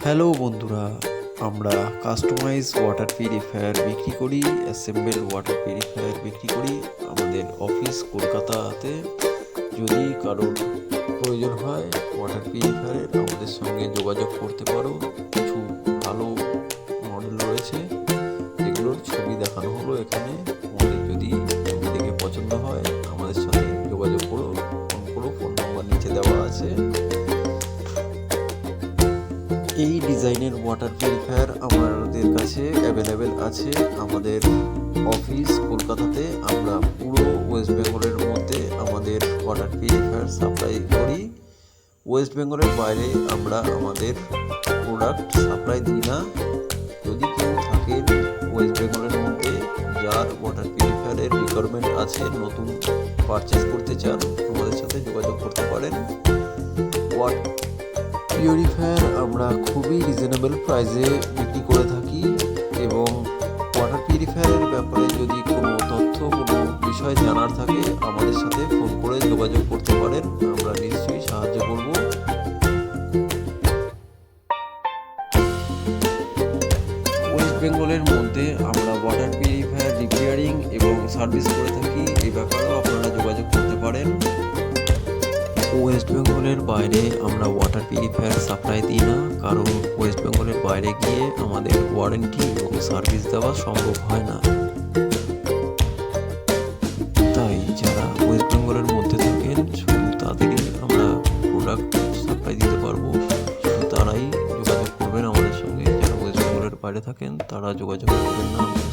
Hello বন্ধুরা, আমরা customise water purifier বিক্রি করি, অ্যাসেম্বল ওয়াটার পিউরিফায়ার বিক্রি করি। আমাদের অফিস কলকাতাতে। যদি কারোর প্রয়োজন হয় ওয়াটার পিউরিফায়ারের, আমাদের সঙ্গে যোগাযোগ করতে পারো। কিছু ভালো মডেল রয়েছে, যেগুলোর ছবি দেখানো হলো এখানে। আমাদের যদি ছবি দেখে পছন্দ হয় আমাদের সাথে যোগাযোগ করো, ফোন করো, ফোন নাম্বার নিচে দেওয়া আছে। এই ডিজাইনের ওয়াটার পিউরিফায়ার আমাদের কাছে অ্যাভেলেবেল আছে। আমাদের অফিস কলকাতাতে। আমরা পুরো ওয়েস্ট বেঙ্গলের মধ্যে আমাদের ওয়াটার পিউরিফায়ার সাপ্লাই করি। ওয়েস্ট বেঙ্গলের বাইরে আমরা আমাদের প্রোডাক্ট সাপ্লাই দিই না। যদি কেউ থাকেন ওয়েস্ট বেঙ্গলের মধ্যে যার ওয়াটার পিউরিফায়ারের রিকোয়ারমেন্ট আছে, নতুন পারচেস করতে চান, আমাদের সাথে যোগাযোগ করতে পারেন। পিউরিফায়ার আমরা খুবই রিজনেবল প্রাইসে বিক্রি করে থাকি, এবং ওয়াটার পিউরিফায়ারের ব্যাপারে যদি কোনো তথ্য, কোনো বিষয় জানার থাকে আমাদের সাথে ফোন করে যোগাযোগ করতে পারেন। আমরা নিশ্চয়ই সাহায্য করব। ওয়েস্ট বেঙ্গলের মধ্যে আমরা ওয়াটার পিউরিফায়ার রিপেয়ারিং এবং সার্ভিস করে থাকি। এই ব্যাপারেও আপনারা যোগাযোগ করতে পারেন। ওয়েস্ট বেঙ্গলের বাইরে আমরা ওয়াটার পিউরিফায়ার সাপ্লাই দিই না, কারণ ওয়েস্ট বেঙ্গলের বাইরে গিয়ে আমাদের ওয়ারেন্টি এবং সার্ভিস দেওয়া সম্ভব হয় না। তাই যারা ওয়েস্ট বেঙ্গলের মধ্যে থাকেন শুধু তাদেরই আমরা প্রোডাক্ট সাপ্লাই দিতে পারবো। শুধু তারাই যোগাযোগ করবেন আমাদের সঙ্গে। যারা ওয়েস্ট বেঙ্গলের বাইরে থাকেন তারা যোগাযোগ করবেন না আমাদের